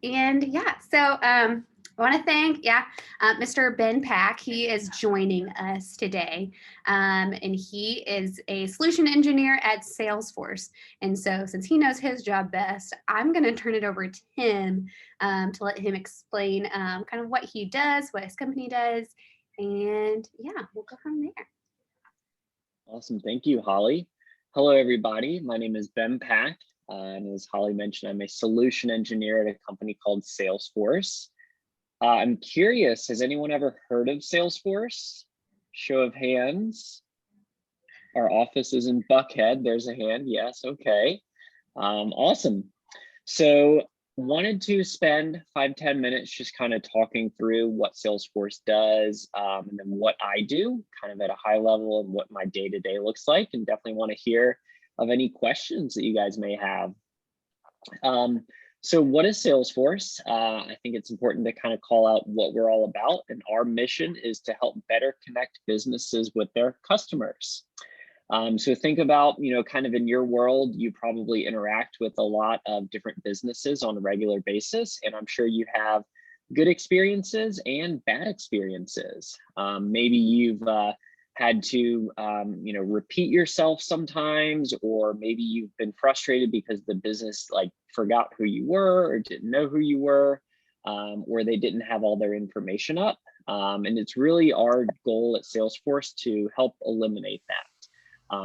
And yeah, so I want to thank, Mr. Ben Pack. He is joining us today. And he is a solution engineer at Salesforce. And so since he knows his job best, I'm going to turn it over to him to let him explain kind of what he does, what his company does. And yeah, we'll go from there. Awesome. Thank you, Holly. Hello, everybody. My name is Ben Pack. And as Holly mentioned, I'm a solution engineer at a company called Salesforce. I'm curious, has anyone ever heard of Salesforce? Show of hands. Our office is in Buckhead. There's a hand. Yes. Okay. Awesome. So wanted to spend 5-10 minutes just kind of talking through what Salesforce does and then what I do kind of at a high level and what my day-to-day looks like, and definitely want to hear of any questions that you guys may have. So what is Salesforce? I think it's important to kind of call out what we're all about, and our mission is to help better connect businesses with their customers. So think about, kind of in your world, you probably interact with a lot of different businesses on a regular basis, and I'm sure you have good experiences and bad experiences. Maybe you've had to, repeat yourself sometimes, or maybe you've been frustrated because the business forgot who you were or didn't know who you were, or they didn't have all their information up. And it's really our goal at Salesforce to help eliminate that.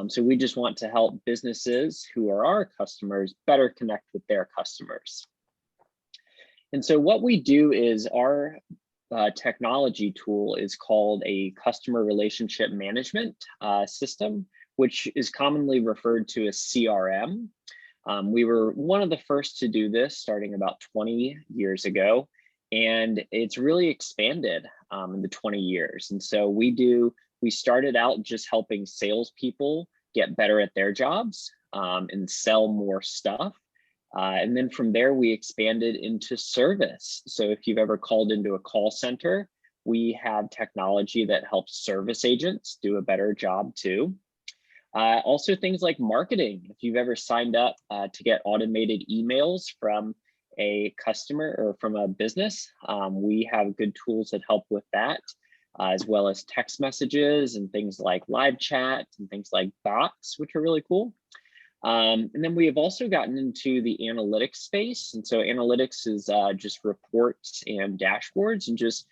So we just want to help businesses who are our customers better connect with their customers. And so what we do is our technology tool is called a customer relationship management system, which is commonly referred to as CRM. We were one of the first to do this starting about 20 years ago, and it's really expanded in the 20 years. And so we started out just helping salespeople get better at their jobs and sell more stuff. And then from there, we expanded into service. So if you've ever called into a call center, we have technology that helps service agents do a better job too. Also things like marketing. If you've ever signed up to get automated emails from a customer or from a business, we have good tools that help with that. As well as text messages and things like live chat and things like bots, which are really cool. And then we have also gotten into the analytics space. And so analytics is just reports and dashboards and just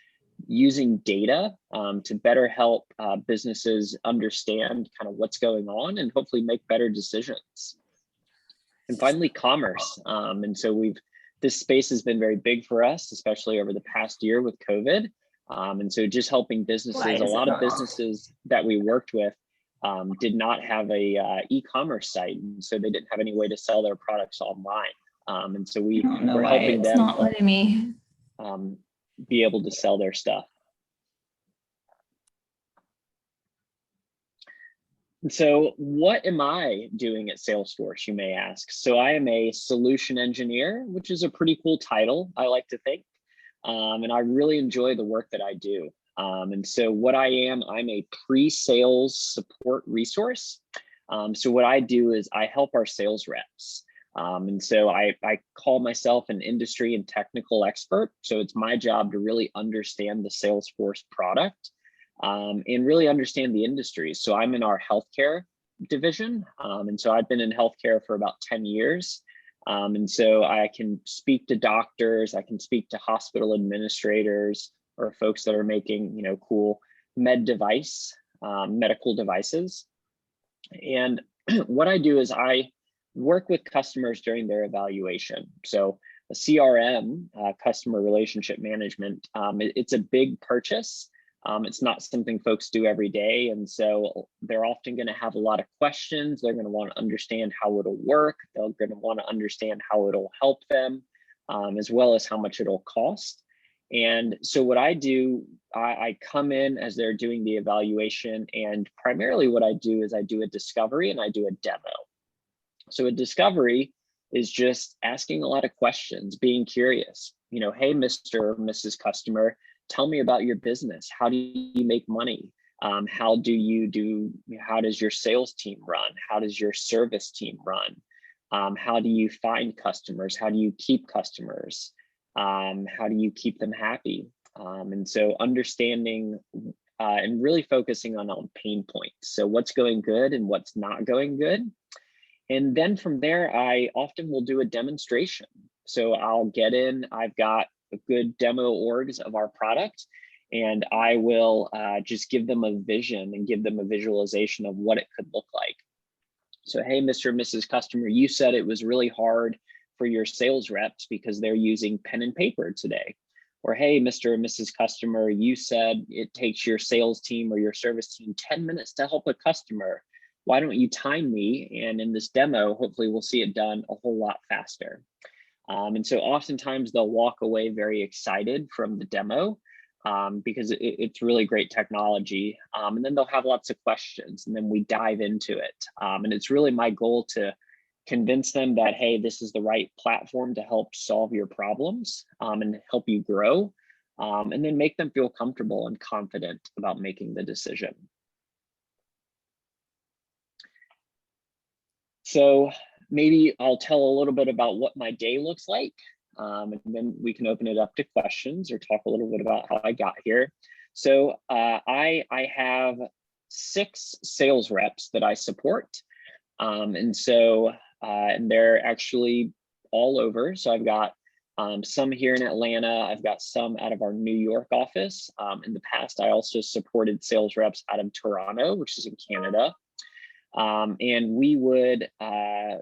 using data to better help businesses understand kind of what's going on and hopefully make better decisions. And finally, commerce. And so this space has been very big for us, especially over the past year with COVID. And so just helping businesses, a lot of businesses that we worked with did not have a e-commerce site. And so they didn't have any way to sell their products online. And so we're helping them not letting me be able to sell their stuff. And so what am I doing at Salesforce, you may ask? So I am a solution engineer, which is a pretty cool title, I like to think. And I really enjoy the work that I do. And so what I'm a pre-sales support resource. So what I do is I help our sales reps. And so I call myself an industry and technical expert. So it's my job to really understand the Salesforce product and really understand the industry. So I'm in our healthcare division. And so I've been in healthcare for about 10 years. And so I can speak to doctors, I can speak to hospital administrators or folks that are making, cool medical devices. And what I do is I work with customers during their evaluation. So a CRM, customer relationship management, it's a big purchase. It's not something folks do every day. And so they're often going to have a lot of questions. They're going to want to understand how it'll work. They're going to want to understand how it'll help them, as well as how much it'll cost. And so what I do, I come in as they're doing the evaluation, and primarily what I do is I do a discovery and I do a demo. So a discovery is just asking a lot of questions, being curious, hey, Mr. or Mrs. Customer, tell me about your business. How do you make money? How does your sales team run? How does your service team run? How do you find customers? How do you keep customers? How do you keep them happy? And so understanding and really focusing on pain points. So what's going good and what's not going good. And then from there, I often will do a demonstration. So I'll get in, I've got a good demo orgs of our product, and I will just give them a vision and give them a visualization of what it could look like. So, hey, Mr. and Mrs. Customer, you said it was really hard for your sales reps because they're using pen and paper today. Or, hey, Mr. and Mrs. Customer, you said it takes your sales team or your service team 10 minutes to help a customer. Why don't you time me? And in this demo, hopefully we'll see it done a whole lot faster. And so oftentimes they'll walk away very excited from the demo because it's really great technology. And then they'll have lots of questions, and then we dive into it. And it's really my goal to convince them that, hey, this is the right platform to help solve your problems and help you grow, and then make them feel comfortable and confident about making the decision. So maybe I'll tell a little bit about what my day looks like, and then we can open it up to questions or talk a little bit about how I got here. So I have 6 sales reps that I support. And they're actually all over. So I've got some here in Atlanta. I've got some out of our New York office. In the past, I also supported sales reps out of Toronto, which is in Canada. And we would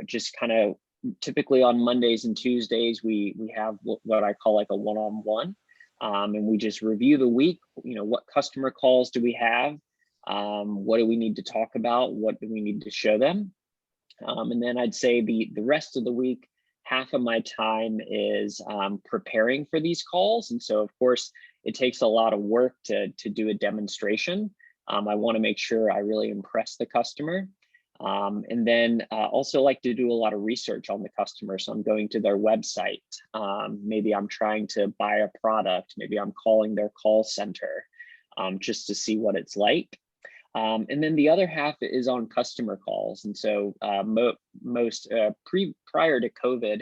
just kind of typically on Mondays and Tuesdays, we have what I call like a one-on-one, and we just review the week. You know, what customer calls do we have? What do we need to talk about? What do we need to show them? And then I'd say the rest of the week, half of my time is preparing for these calls. And so, of course, it takes a lot of work to do a demonstration. I want to make sure I really impress the customer. And then also like to do a lot of research on the customer. So I'm going to their website. Maybe I'm trying to buy a product. Maybe I'm calling their call center just to see what it's like. And then the other half is on customer calls. And so prior to COVID,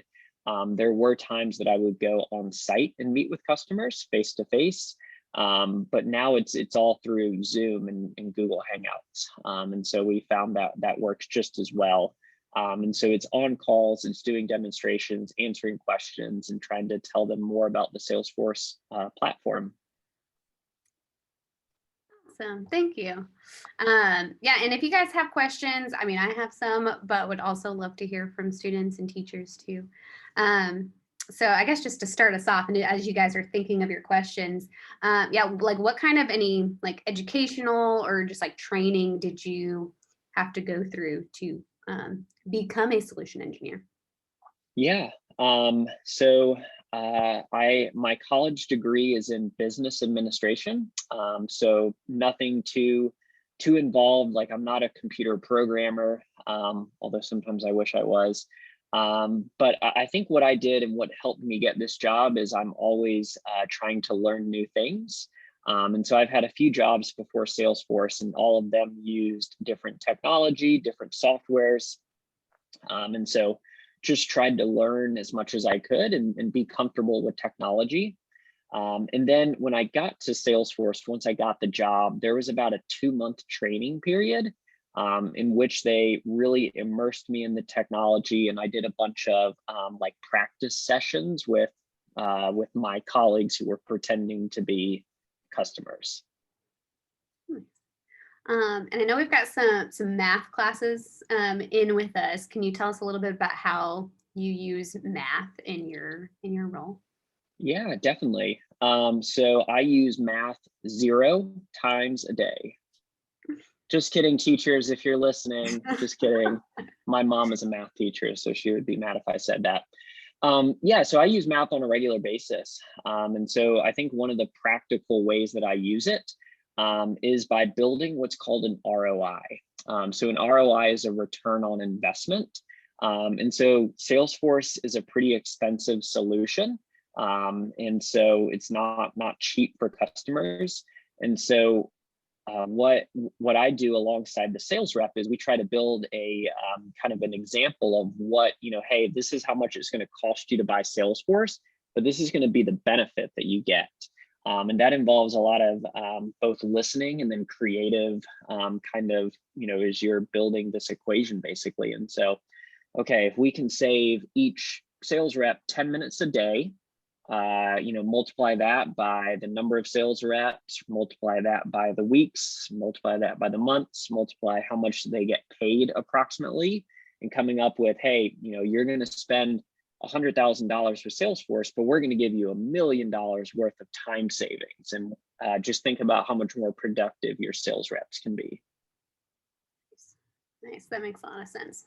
there were times that I would go on site and meet with customers face to face. But now it's all through Zoom and Google Hangouts. And so we found that works just as well. And so it's on calls, it's doing demonstrations, answering questions, and trying to tell them more about the Salesforce platform. Awesome, thank you. Yeah, and if you guys have questions, I mean, I have some, but would also love to hear from students and teachers too. So I guess just to start us off, and as you guys are thinking of your questions, yeah, like what kind of any like educational or just like training did you have to go through to become a solution engineer? Yeah, so my college degree is in business administration. So nothing too involved. Like I'm not a computer programmer, although sometimes I wish I was. But I think what I did and what helped me get this job is I'm always trying to learn new things. And so I've had a few jobs before Salesforce, and all of them used different technology, different softwares. And so just tried to learn as much as I could and be comfortable with technology. And then when I got to Salesforce, once I got the job, there was about a 2-month training period in which they really immersed me in the technology. And I did a bunch of like practice sessions with my colleagues who were pretending to be customers. And I know we've got some math classes in with us. Can you tell us a little bit about how you use math in your role? Yeah, definitely. So I use math 0 times a day. Just kidding, teachers, if you're listening, just kidding. My mom is a math teacher, so she would be mad if I said that. Yeah, so I use math on a regular basis. And so I think one of the practical ways that I use it is by building what's called an ROI. So an ROI is a return on investment. And so Salesforce is a pretty expensive solution. And so it's not cheap for customers. And so what I do alongside the sales rep is we try to build a kind of an example of what, hey, this is how much it's going to cost you to buy Salesforce. but this is going to be the benefit that you get. And that involves a lot of both listening and then creative kind of, as you're building this equation basically. And so, okay, if we can save each sales rep 10 minutes a day, multiply that by the number of sales reps, multiply that by the weeks, multiply that by the months, multiply how much they get paid approximately, and coming up with, hey, you're going to spend $100,000 for Salesforce, but we're going to give you $1 million worth of time savings. And just think about how much more productive your sales reps can be. Nice. That makes a lot of sense.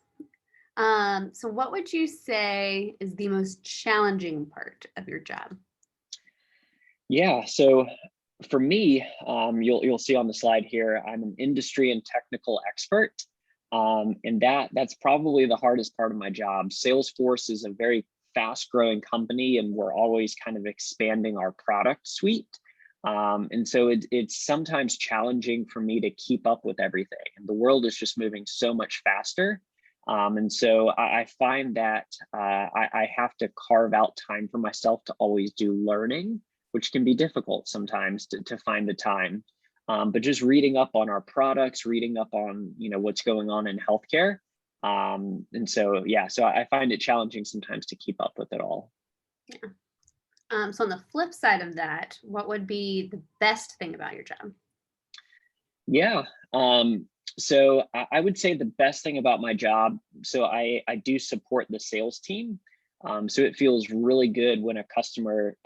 So what would you say is the most challenging part of your job? Yeah, so for me, you'll see on the slide here, I'm an industry and technical expert. And that's probably the hardest part of my job. Salesforce is a very fast growing company, and we're always kind of expanding our product suite. And so it's sometimes challenging for me to keep up with everything. And the world is just moving so much faster. And so I find that I have to carve out time for myself to always do learning, which can be difficult sometimes to find the time. But just reading up on our products, reading up on what's going on in healthcare. And so, yeah, so I find it challenging sometimes to keep up with it all. Yeah. So on the flip side of that, what would be the best thing about your job? Yeah. So I would say the best thing about my job, so I do support the sales team. So it feels really good when a customer,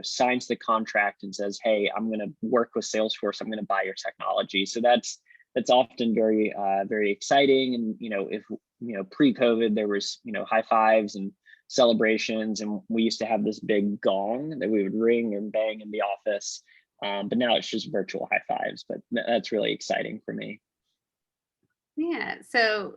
signs the contract and says, "Hey, I'm going to work with Salesforce. I'm going to buy your technology." So that's often very, very exciting. And if pre-COVID, there was high fives and celebrations, and we used to have this big gong that we would ring and bang in the office. But now it's just virtual high fives. But that's really exciting for me. Yeah. So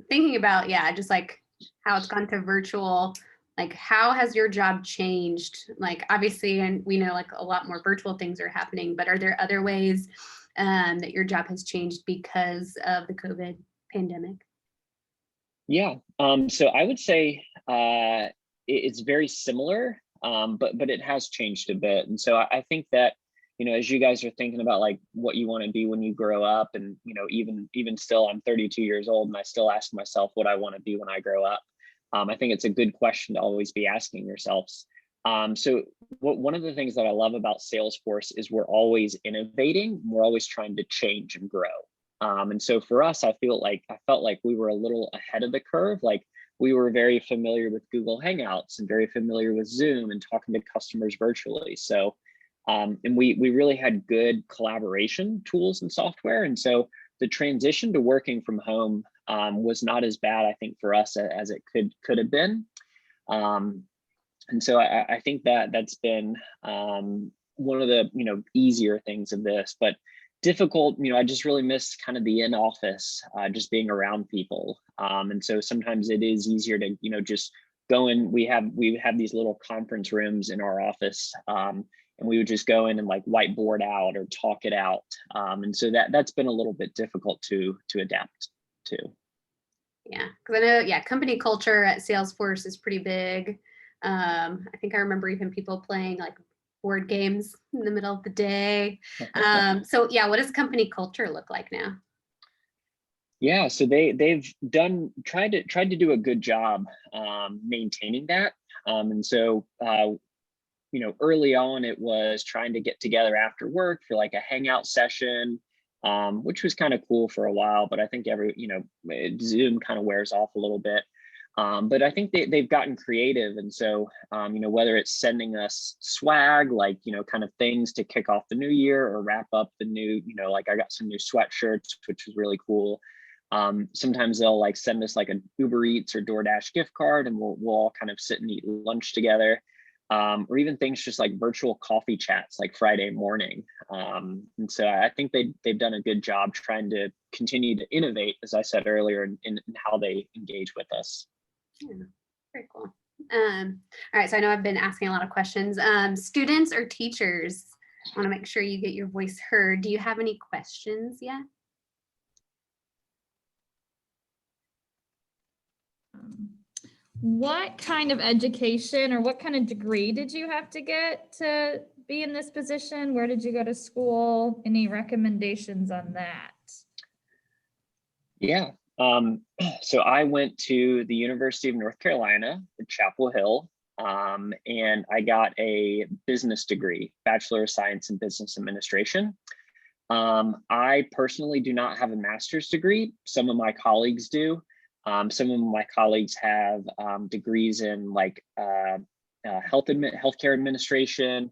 thinking about, just like how it's gone to virtual, like how has your job changed? Like obviously, and we know like a lot more virtual things are happening, but are there other ways that your job has changed because of the COVID pandemic? Yeah. So I would say it's very similar, but it has changed a bit. And so I think that as you guys are thinking about like what you want to be when you grow up, and even still, I'm 32 years old, and I still ask myself what I want to be when I grow up. I think it's a good question to always be asking yourselves. So one of the things that I love about Salesforce is we're always innovating. We're always trying to change and grow. And so for us, I felt like we were a little ahead of the curve. Like we were very familiar with Google Hangouts and very familiar with Zoom and talking to customers virtually. So, and we really had good collaboration tools and software. And so the transition to working from home was not as bad, I think, for us as it could have been. And so I think that's been one of the easier things of this, but difficult. I just really miss kind of the in office, just being around people. And so sometimes it is easier to just go in. We have these little conference rooms in our office, and we would just go in and like whiteboard out or talk it out. And so that's been a little bit difficult to adapt to. Yeah, because I know, company culture at Salesforce is pretty big. I think I remember even people playing like board games in the middle of the day. So yeah, what does company culture look like now? Yeah, so they've tried to do a good job maintaining that. And so early on it was trying to get together after work for like a hangout session, which was kind of cool for a while, but I think Zoom kind of wears off a little bit. But I think they've gotten creative. And so, whether it's sending us swag, like, kind of things to kick off the new year or wrap up the new, like I got some new sweatshirts, which was really cool. Sometimes they'll like send us like an Uber Eats or DoorDash gift card, and we'll all kind of sit and eat lunch together. Or even things just like virtual coffee chats like Friday morning. And so I think they've done a good job trying to continue to innovate, as I said earlier, in how they engage with us. Yeah, very cool. All right, so I know I've been asking a lot of questions. Students or teachers, I want to make sure you get your voice heard. Do you have any questions yet? What kind of education or what kind of degree did you have to get to be in this position? Where did you go to school? Any recommendations on that? Yeah. So I went to the University of North Carolina at Chapel Hill, and I got a business degree, Bachelor of Science in Business Administration. I personally do not have a master's degree. Some of my colleagues do. Some of my colleagues have degrees in like healthcare administration.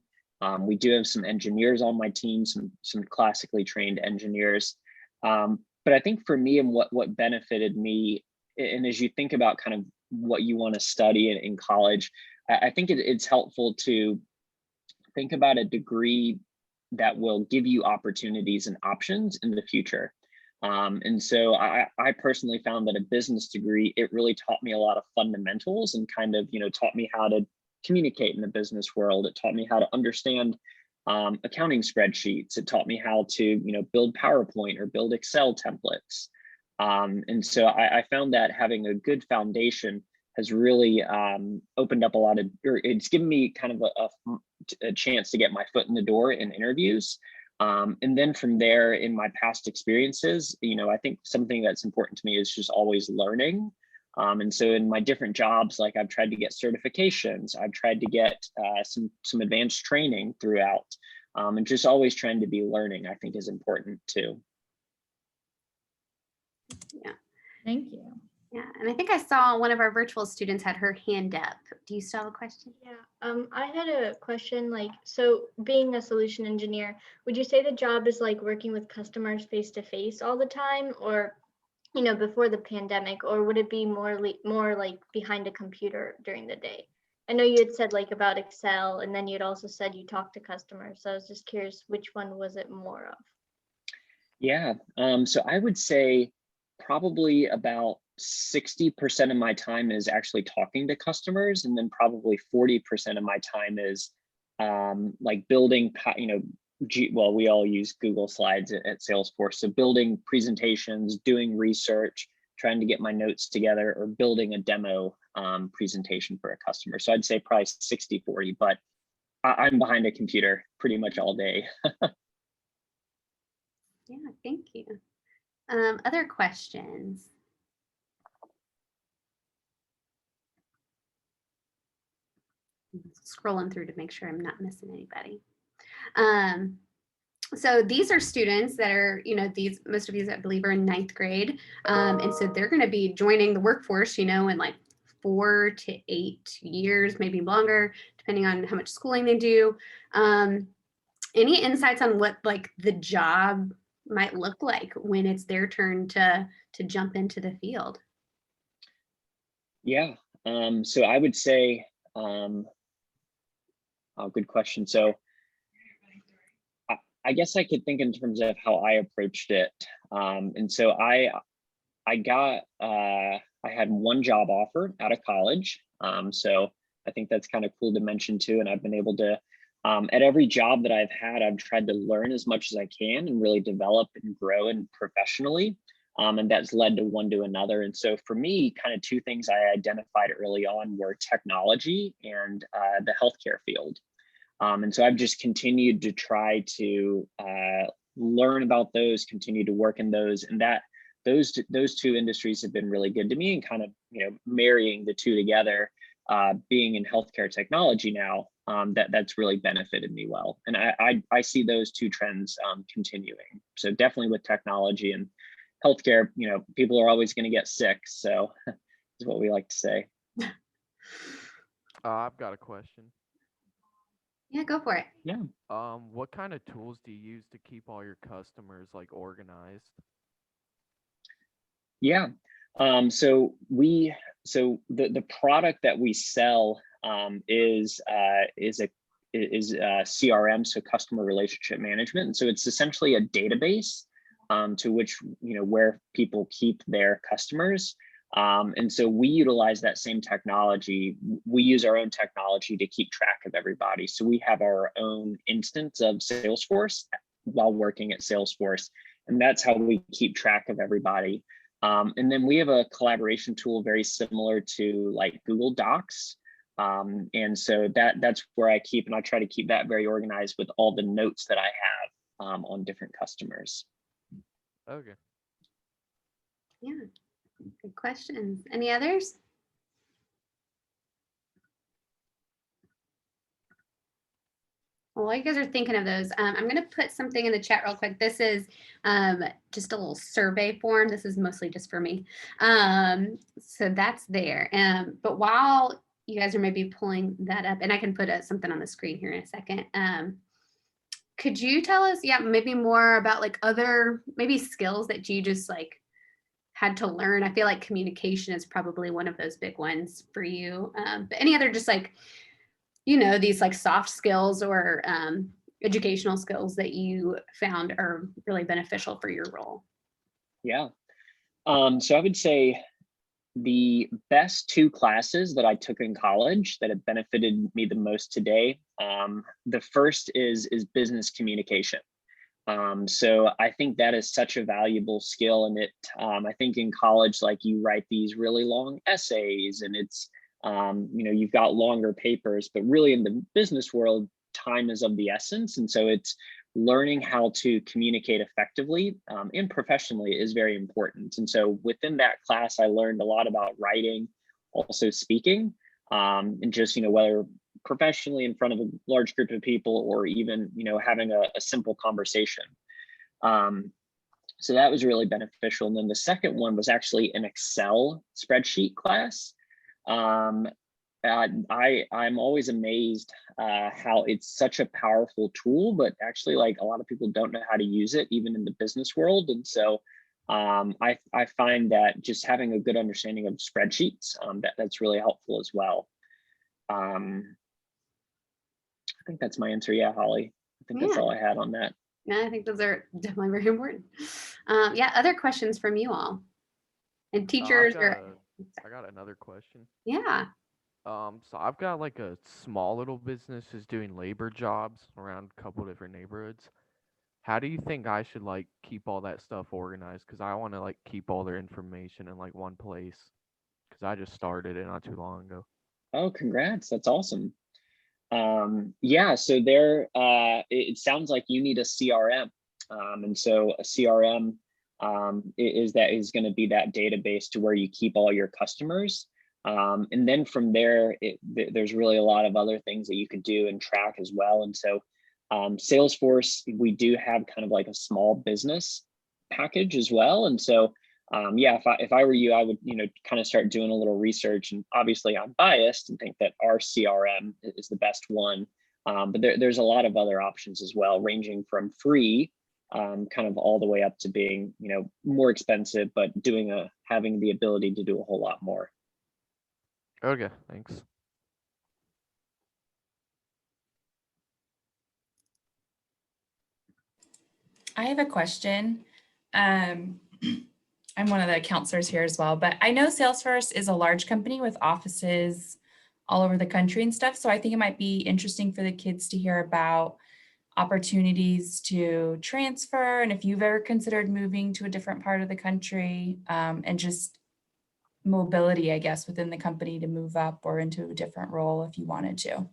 We do have some engineers on my team, some classically trained engineers. But I think for me and what benefited me, and as you think about kind of what you want to study in college, I think it's helpful to think about a degree that will give you opportunities and options in the future. And so I personally found that a business degree, it really taught me a lot of fundamentals and kind of, taught me how to communicate in the business world. It taught me how to understand accounting spreadsheets. It taught me how to, build PowerPoint or build Excel templates. And so I found that having a good foundation has really opened up a lot of, or it's given me kind of a chance to get my foot in the door in interviews. And then from there, in my past experiences, I think something that's important to me is just always learning. And so in my different jobs, like I've tried to get certifications, I've tried to get some advanced training throughout, and just always trying to be learning, I think is important too. Yeah. Thank you. Yeah, and I think I saw one of our virtual students had her hand up. Do you still have a question? Yeah, I had a question, so being a solution engineer, would you say the job is like working with customers face to face all the time, or before the pandemic, or would it be more like behind a computer during the day? I know you had said like about Excel, and then you'd also said you talked to customers. So I was just curious, which one was it more of? Yeah, so I would say probably about 60% of my time is actually talking to customers, and then probably 40% of my time is like building, well, we all use Google Slides at Salesforce. So building presentations, doing research, trying to get my notes together, or building a demo presentation for a customer. So I'd say probably 60-40, but I'm behind a computer pretty much all day. Yeah, thank you. Other questions? Scrolling through to make sure I'm not missing anybody. So these are students that are, most of these I believe are in 9th grade. And so they're going to be joining the workforce, in like 4 to 8 years, maybe longer, depending on how much schooling they do. Any insights on what like the job might look like when it's their turn to jump into the field? Yeah, so I would say, good question. So I guess I could think in terms of how I approached it. And so I had one job offer out of college. So I think that's kind of cool to mention too. And I've been able to, at every job that I've had, I've tried to learn as much as I can and really develop and grow and professionally. And that's led to one to another. And so for me, kind of two things I identified early on were technology and the healthcare field. And so I've just continued to try to learn about those, continue to work in those, and that those two industries have been really good to me, and kind of marrying the two together, being in healthcare technology now, that's really benefited me well. And I see those two trends continuing. So definitely with technology and healthcare, people are always going to get sick. So is what we like to say. I've got a question. Yeah, go for it. Yeah. What kind of tools do you use to keep all your customers like organized? Yeah. So the product that we sell is CRM, so customer relationship management. And so it's essentially a database to which where people keep their customers. And so we utilize that same technology. We use our own technology to keep track of everybody. So we have our own instance of Salesforce while working at Salesforce, and that's how we keep track of everybody. And then we have a collaboration tool very similar to like Google Docs. And so that's where I keep, and I try to keep that very organized with all the notes that I have on different customers. Okay. Yeah, good questions. Any others? Well, while you guys are thinking of those, I'm going to put something in the chat real quick. This is just a little survey form. This is mostly just for me. So that's there. But while you guys are maybe pulling that up, and I can put something on the screen here in a second. Could you tell us, yeah, maybe more about like other maybe skills that you just like had to learn? I feel like communication is probably one of those big ones for you. But any other just like, these like soft skills or educational skills that you found are really beneficial for your role? Yeah. So I would say the best two classes that I took in college that have benefited me the most today. The first is business communication. So I think that is such a valuable skill, and I think in college, like you write these really long essays, and it's you've got longer papers, but really in the business world, time is of the essence, and so it's learning how to communicate effectively and professionally is very important. And so within that class, I learned a lot about writing, also speaking, and just whether professionally in front of a large group of people or even having a simple conversation. So that was really beneficial. And then the second one was actually an Excel spreadsheet class. I'm always amazed how it's such a powerful tool, but actually like a lot of people don't know how to use it even in the business world. And so I find that just having a good understanding of spreadsheets, that's really helpful as well. I think that's my answer. Yeah, Holly, I think that's all I had on that. Yeah, I think those are definitely very important. Yeah, other questions from you all and teachers I got another question. Yeah. So I've got like a small little business is doing labor jobs around a couple different neighborhoods. How do you think I should like keep all that stuff organized? Because I want to like keep all their information in like one place. Because I just started it not too long ago. Oh, congrats. That's awesome. Yeah, so there, it sounds like you need a CRM. And so a CRM is going to be that database to where you keep all your customers. And then from there, there's really a lot of other things that you could do and track as well. And so Salesforce, we do have kind of like a small business package as well. And so yeah, if I were you, I would kind of start doing a little research. And obviously I'm biased and think that our CRM is the best one. But there's a lot of other options as well, ranging from free kind of all the way up to being more expensive, but having the ability to do a whole lot more. Okay, thanks. I have a question. I'm one of the counselors here as well, but I know Salesforce is a large company with offices all over the country and stuff. So I think it might be interesting for the kids to hear about opportunities to transfer, and if you've ever considered moving to a different part of the country, and just mobility, I guess, within the company to move up or into a different role if you wanted to.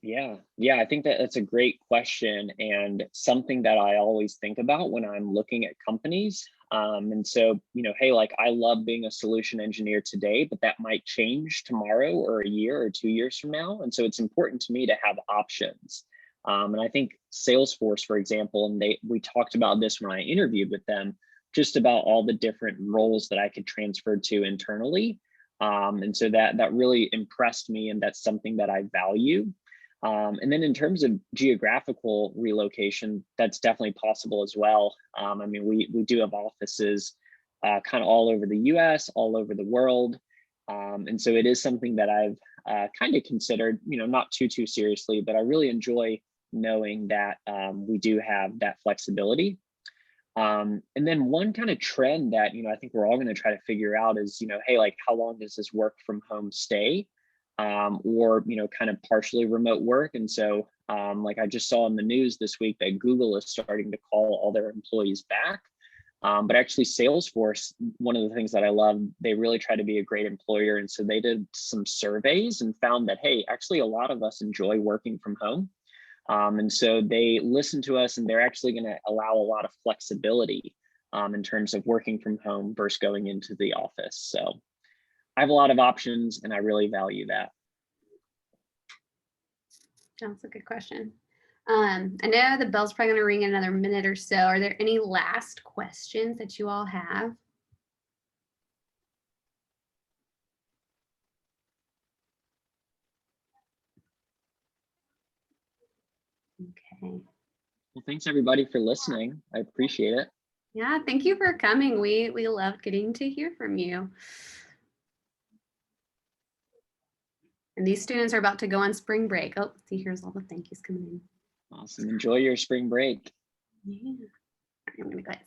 Yeah, I think that's a great question and something that I always think about when I'm looking at companies. And so, hey, like I love being a solution engineer today, but that might change tomorrow or a year or 2 years from now. And so it's important to me to have options. And I think Salesforce, for example, and we talked about this when I interviewed with them, just about all the different roles that I could transfer to internally. And so that really impressed me, and that's something that I value. And then in terms of geographical relocation, that's definitely possible as well. I mean, we do have offices kind of all over the US, all over the world. And so it is something that I've kind of considered, not too seriously, but I really enjoy knowing that we do have that flexibility. And then one kind of trend that, I think we're all going to try to figure out is, hey, like how long does this work from home stay? Or kind of partially remote work. And so like I just saw in the news this week that Google is starting to call all their employees back. But actually Salesforce, one of the things that I love, they really try to be a great employer. And so they did some surveys and found that, hey, actually a lot of us enjoy working from home. And so they listened to us, and they're actually going to allow a lot of flexibility in terms of working from home versus going into the office. So I have a lot of options, and I really value that. That's a good question. I know the bell's probably going to ring in another minute or so. Are there any last questions that you all have? Okay. Well, thanks everybody for listening. I appreciate it. Yeah, thank you for coming. We loved getting to hear from you. And these students are about to go on spring break. Oh, see, here's all the thank yous coming in. Awesome. Enjoy your spring break. Yeah. I'm gonna go ahead.